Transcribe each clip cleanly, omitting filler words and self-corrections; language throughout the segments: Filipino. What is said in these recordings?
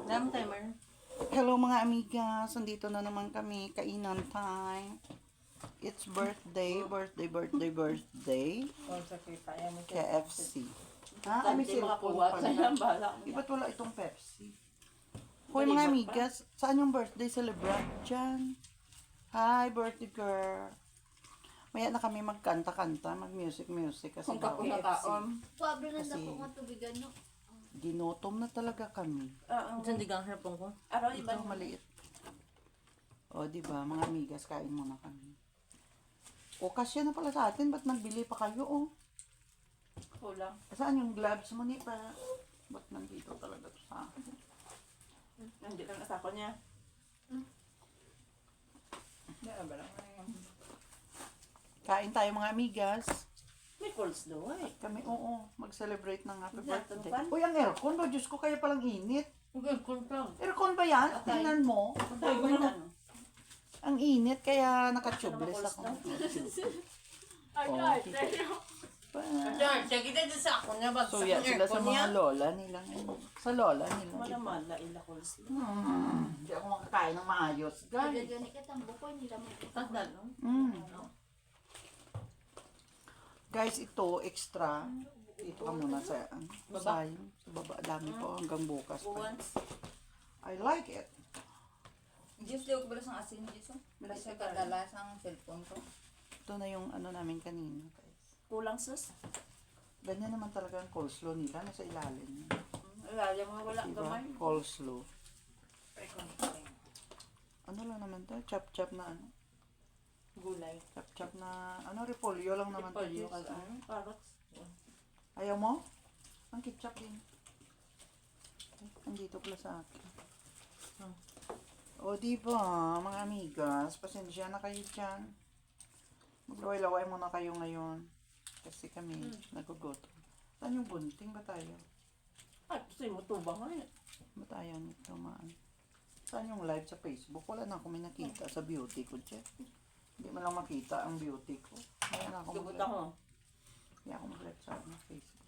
Dami timer. Hello mga amigas, nandito na naman kami, kainan time. It's birthday. O, sa kita. Ayan, may KFC. Ha? Ay, may Hindi cellphone makakuha. pala. Sa'yo ang bahala mo. Ba't wala itong Pepsi? Hoy mga amigas, saan yung birthday celebrant dyan? Hi, birthday girl. Maya na kami magkanta-kanta, mag-music kasi Kung bawal kapuna taon. Pablo na Kasi- ko nga tubigan no. Ginutom na talaga kami. Saan digang harapon ko? Araw, iba Ito maliit. O, di ba, mga amigas, kain muna kami. O, kasya na pala sa atin, ba't nagbili pa kayo, oh? Kulang. Saan yung gloves mo ni pa? Ba't nandito talaga to sa akin? Nandiyan ang asako niya. Yan, ba lang ngayon. Kain tayo mga amigas. May coleslaw ay. Kami, oo, mag-celebrate ng happy Exacto, birthday. pan. Uy, ang aircon ba? Diyos ko, kaya palang init. Okay, coleslaw. Aircon ba yan? Okay. Tingnan mo. Ay, ano? Ang init, kaya naka-tubeless ako. Ay, Oh, ay, George, kita din sa ako niya. So, yan sila sa mga lola nila ngayon. Sa lola nila. Malamala, ila coleslaw. Hindi ako makakain ng maayos, guys. gani ka tambo ko nila mo. Tandaan, no? Guys, ito, extra. Ito ka muna sa, sayang. Sa baba, dami po hanggang bukas pa. Once. I like it. Diyos, di ako balas ng asin, Diyos. Balas siya kadalas ang cellphone ko. Ito na yung ano namin kanina, guys. Kulang sus. Ganyan naman talaga ang coleslaw nila, nasa ilalim. Ilalim mo, wala Diba? gamay. Coleslaw. Ano lang naman to? Chop-chop na ano? Gulay. Chop-chop na, ano, repolyo lang naman to. Repolyo, guys. ano, carrots. Ayaw mo? Ang ketchup din. Andito pala sa akin. O, diba, mga amigas, pasensya na kayo dyan. Maglaway-laway muna kayo ngayon. Kasi kami, nagugutom. Saan yung bunting? Ba tayo? Ay, gusto mo tubang ngayon. Ba tayo nito, maan? Saan yung live sa Facebook? Wala na akong may nakita sa beauty ko, Jeff. Hindi mo lang makita ang beauty ko. Wala na akong Dugot mag-live. ako. Hindi ako mag-live sa Facebook.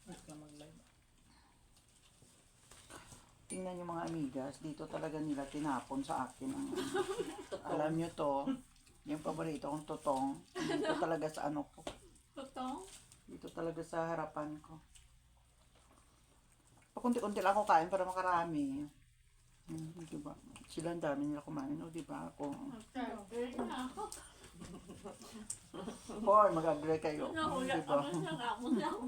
Hindi ka mag-live. Tingnan yung mga amigas, dito talaga nila tinapon sa akin ang alam nyo to, yung paborito kong totong, dito talaga sa ano ko, Totoo? dito talaga sa harapan ko. Pakunti-kunti lang ako kain para makarami. Diba? Sila ang dami nila kumain, o diba ako? Sabi na ako. Or mag-agree kayo. Nahula Diba? ako sa ako na ako.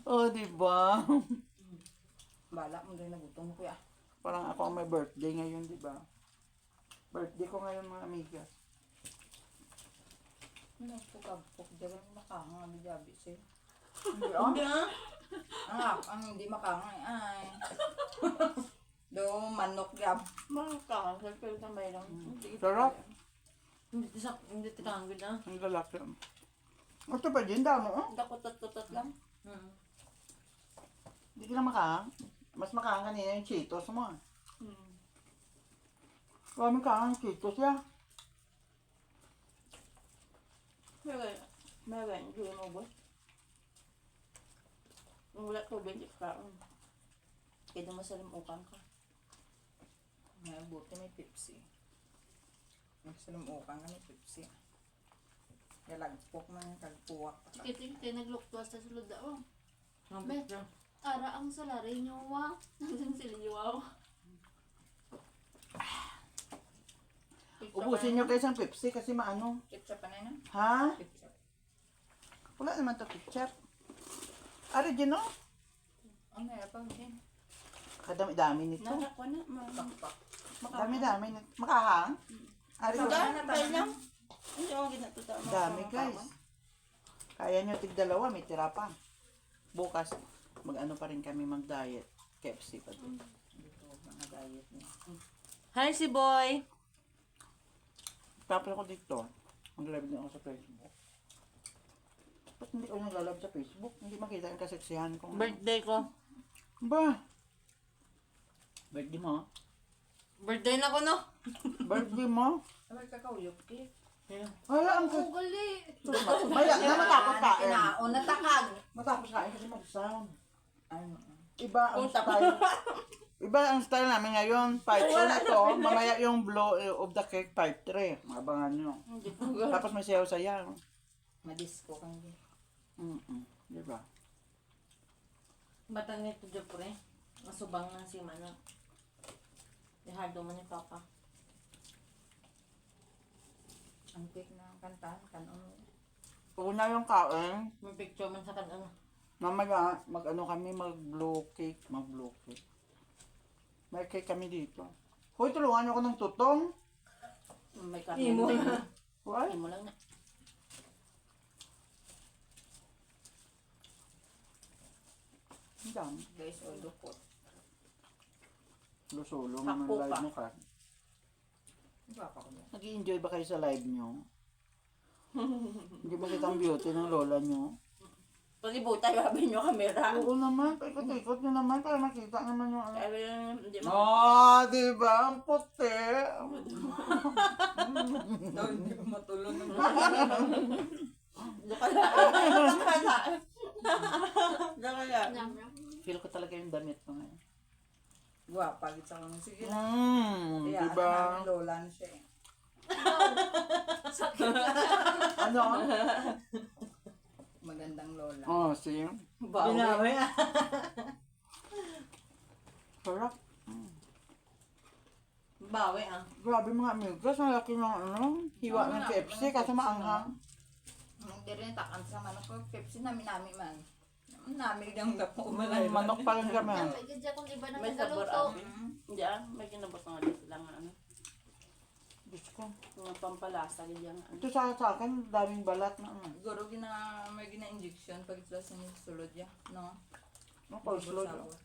O diba? Bala mo din nagutom ko ya. Parang ako ang may birthday ngayon, diba? Birthday ko ngayon mga amigas. Pukag-puk, diyan makanga, bijabi siya. Hindi ah? Hindi ah. Ang hindi makangay ay. Do manok gab. Makakakasal pero tambay lang. Sarap. Hindi tikanggod ah. Ang lalaki. Ito pa din, dami oh. Dakutot-tutot lang. Hindi ka na makahang. Mas makahang kanina yung Cheetos mo. Maraming kahang Cheetos ya. Meron, hindi mo ba? Kung wala tubig, hindi ka kaon. Kaya naman sa limukan ka. May buti may Pepsi. Nagsalumukan ka may Pepsi. Yalagpok man yung kagpuwak. Kiting nagluktuas sa sulod daw. Ang May- pizza. Ara ang salari nyo wa. Nandun sila wow. Ubusin nyo kayo isang Pepsi kasi maano. Ketchup pa na yun? Ha? Ketchup. Wala naman to ketchup. Ari din oh. Ano yan pa din? Kadami-dami nito. Narakwa na. Pakpak. Dami-dami nito. Makahang? Ari din. Tayo lang. Hindi ako ginatuta. Dami guys. Kaya nyo tig-dalawa, may tira pa. Bukas, mag-ano pa rin kami mag-diet. KFC pa din. Dito, mga diet niya. Hi si Boy. Tapos ako dito. Mag-live din ako sa Facebook. Ba't hindi ako nag-live sa Facebook? Hindi makita yung kaseksihan ko. Birthday ko. Ba? Birthday mo? Birthday na ko no? Birthday mo? Ay, kakao-yup cake. Wala ang Ang gali. Maya na matapos kain. Kinaon na takag. Matapos kain kasi mag-sound. Ano? Iba ang Kung tap- style. Iba ang style namin ngayon. 5-2 na to. Mamaya yung blow of the cake 5-3. Mabangan nyo. Hindi ko gano'n. Tapos may sayaw-sayaw. Madisco kang di. Diba? Batang nito dyan po rin. Masubang na si Mana. Ihado man ni Papa. Ang quick na kantahan, kanon. Una yung kain. May picture man sa ano. Mamaya, mag-ano kami, mag-blow cake. Mag-blow cake. May cake kami dito. Hoy, tulungan niyo ako ng tutong. May karne. Imo. Hoy. Imo lang na. Ang dami. Guys, all the pot. Lusulo mo ng Hakpo live pa. mo ka. Iba pa ko na. Nag-i-enjoy ba kayo sa live nyo? Hindi ba kitang beauty ng lola nyo? Pag-ibuta, sabi nyo kamera. Oo naman, paikot-ikot nyo naman para makita naman yung ano. Sabi nyo, hindi mo. Diba? Ang puti. No, hindi ko matulog ng Doon ka na. Doon ka na. Doon ka na. Nyam, nyam. Feel ko talaga yung damit ko ngayon. Guwapa, gitsa ko. Sige na. Kaya Diba? ano namin lola na siya eh. Ano? Magandang lola. Oh, see? Bawi. Binawi ah. Sarap. Bawi ah. Grabe mga amigos, ang laki ng ano, hiwa ng KFC kaso maanghang. Hindi rin takan sa manok ko. Pepsi namin man. Namin yung gapo umalay. Manok pa rin kami. Nyam, gadya kung iba na May sabor tagaluto. amin. Hindi ah, may kinabot nga din sila nga ano. Diyos ko. Mga pampalasa, ganyan nga. Ito sa akin, daming balat na ano. Siguro may gina-injection pag ito sa sulod ya. No? Ano coleslaw? Sabor.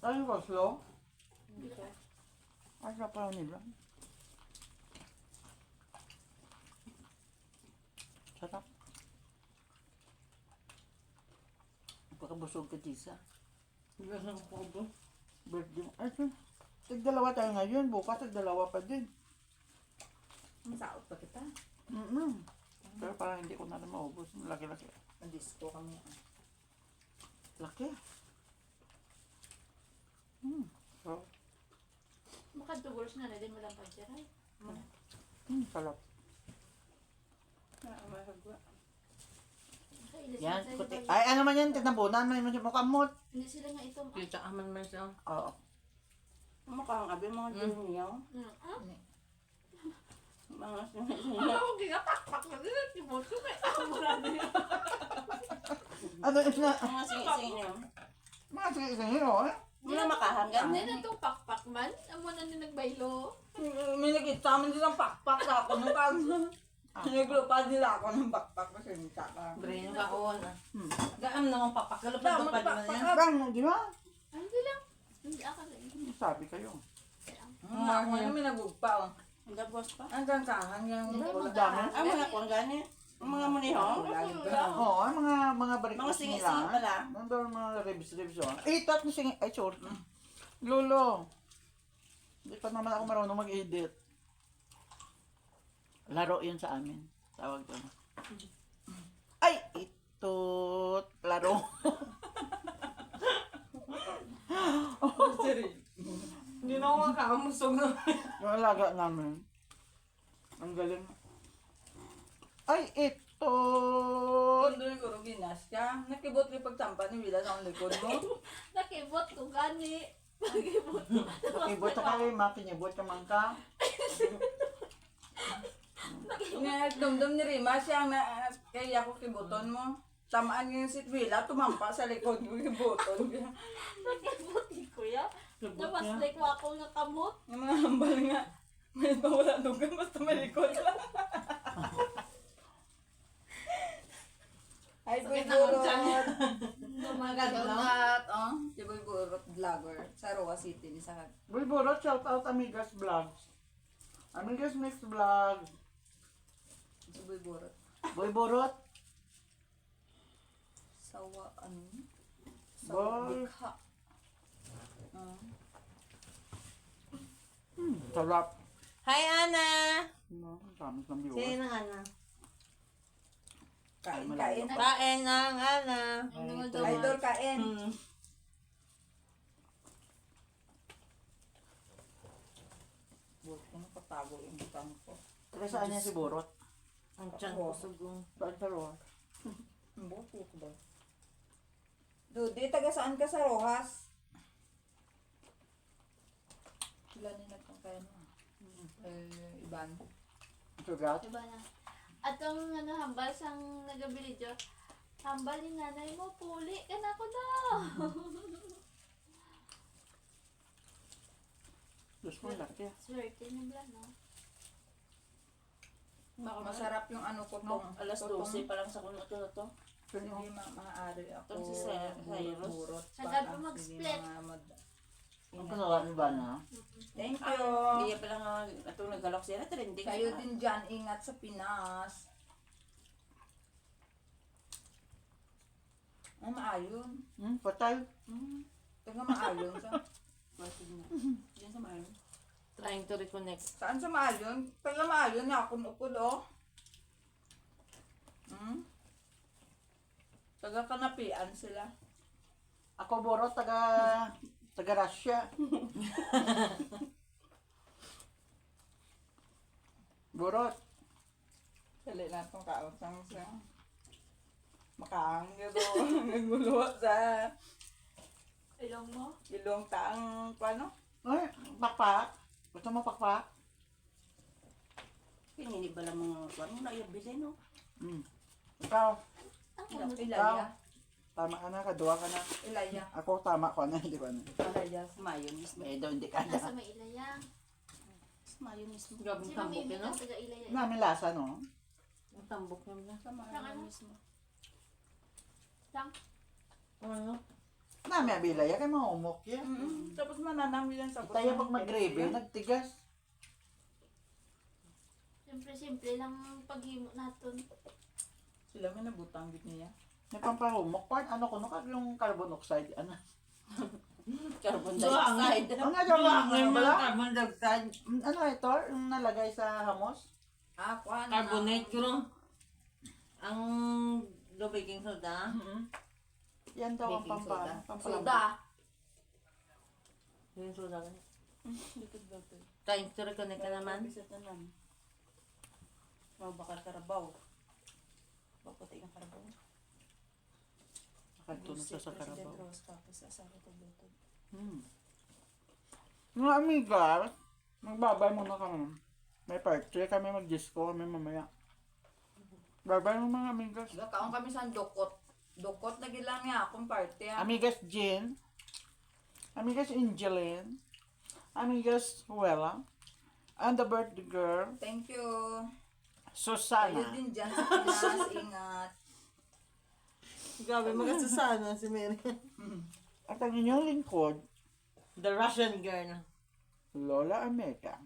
Ano yung coleslaw? Hindi ko. Ay, sarap pala nila. Sarap. Pagkabusog ka, Tisa. Ganun ko ba? Birthday mo. Ay, tig-dalawa tayo ngayon. Bukas, tig-dalawa pa din. Masaot pa kita. Pero parang hindi ko na rin maubos. Laki-laki. Madisco kami. Laki. So, Makadugos na rin mo lang pagdiray. sarap. Mahagwa. Yan, puti. Ay, ano man yan? Tinabunan mo yung kamot. Hindi sila nga ito. Kita aman man siya. Oo. Mukhang abi, mga junior. Mga sinisinya. Ako gigapakpak na din. Tiboso may amura niya. Ano yun na? Mga sinisinya. Mga sige-sige, oh. Muna makahanggan. Hindi na itong pakpak man. Amo na ni nagbaylo. May nakita man silang pakpak sa ako. Nung pag siniglupa nila ako ng pakpak kasi nita ka. Brain ka on ah. Gaan naman papakalapad pa di man yan. Bang, di ba? Hindi lang. Hindi ako rin. Sabi kayo. Ako na may nagugpa. Oh. Ang dabos pa. Hanggang kahan yung Ang dami. Ang mga kuwang gani. Ang mga munihong. Oo, ay mga balik Mga singi-singi pala. Nandun mga ribs, oh. Tat na singi. Ay, sorry. Lolo. Hindi pa naman ako marunong mag-edit. Laro yun sa amin. Tawag doon. Ay, ito. Laro. Hindi na ako makamusog na. Yung alaga namin. Ang galing. Ay, ito. Doon yung guro ginas ka. Nakibot ko pagtampa ni Wila sa likod mo. Nakibot ko gani. Nakibot ko. Makibot ka kayo, makinibot ka man ka. Nga, dumdum ni Rima siya na kaya ako kibuton mo. Tamaan yung si Wila, tumampa sa likod ko yung buton. Nakibot ni kuya. Namaslik mo ako nga kamot. Yung mga hambal nga. May wala dugan, basta may likod lang. Ay, Boy Burot. Dumagad lang. Shoutout, oh. Si Boy Burot, vlogger. Sa Roa City, ni sa Bulburot, shout out Amigas Vlogs. Amigas Mix Vlog. si Boy Burot. Boy Borot. Sawa, ano? Boy. Bikha. Sarap. Hi Ana! No, tamis ng Sino viewers. ng Ana? Kain. Kain ng Ana. Ano Idol, kain. Buti ko napatago yung butang ko. Taga saan niya si Borot? Ang tiyan ko sugong. Saan sa Roa? Buti ko ba? Dude, taga saan ka sa Rojas? Sila ni nagpangkaya mo. Iban. Sugat? Diba na? At ang hambal sang nagabili dyan, hambal ni nanay mo, puli ka na ko na. Diyos mo, laki. Swerte na bla, no? Masarap yung ano ko No, tong. alas 12 pa lang sa kuno to na to. Hindi maaari ako. Itong si Cyrus. burot Sagad pa. pa mag-split. Ang kanawa ni Bana. Thank Ah, you. Hindi pa lang atong nagalok siya. Trending Kayo siya. din dyan, ingat sa Pinas. Ay, maayon. Patay. Taga maayon sa. Diyan sa Mayon. Trying to reconnect. Saan sa maayon? Taga maayon na ako nukod, oh. Taga kanapian sila. Ako, Borot, taga Russia. Borot. Dali na itong kausang siya. Makaang nyo nagulo sa Ilong mo? ilong taang, paano? Ay, pakpak. Gusto mo pakpak? Pinini ba lang mga kwan mo na yung bilhin, no? Ikaw, Ilaya. tama ka na, kadua ka na. Ilaya. Ako, tama ko na, hindi ko na. Ilaya. Mayon mismo. Eh, doon, hindi ka Nasa na. may ilayang. Mayon mismo. Gabing Si tambok Mami yun, no? ka taga ilayang. Namin lasa, no? Ang tambok niya na. Sa Mayon mismo. Lang. Ano? Namin abilaya, kay mga umok yan. Tapos mananami lang sa Tayo pag mag-gravy, nagtigas. Simple-simple lang ang paghimo natin. Sila may nabutang git niya. May pampahumok. Part, ano ko, kag yung carbon oxide, ano? Carbon So, ang dioxide. Ang nga dyan lang, ano ba? carbon dioxide. Ano ito? Yung nalagay sa hamos? Ah, kuhan Carbonate ko lang. Ang do baking soda. Yan daw ang Baking soda. pampalamig. Suda. Yung soda ka. Likod ba ito? Trying to reconnect ka naman. Bisa tanam. Bakal karabaw. Baputi ng karabaw. Nakanto na siya sa President karabaw. Rose tapos asawa ko dito. Mga amiga, magbabay muna kami. May party kami, mag-disco kami mamaya. Bye-bye mga amigas. Gakaon kami sa Dokot. Dokot na gilang niya akong party. Amigas Jean. Amigas Angeline. Amigas Huela. And the birthday girl, Thank you. Kayo Susana. din dyan sa Pinas. Ingat. Grabe, magasusana si Mary. At ang inyong lingkod, The Russian girl. Lola Ameka.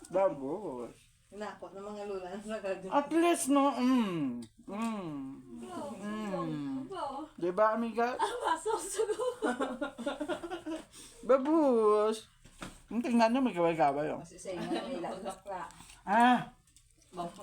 Babos. Hinako ng mga lula sa gagawin. At least, no, Diba, amiga? Masusugo. Babos. Tingnan nyo, may gaway-gaway, oh. Kasi sa inyo, may bakla. Ah, Bako.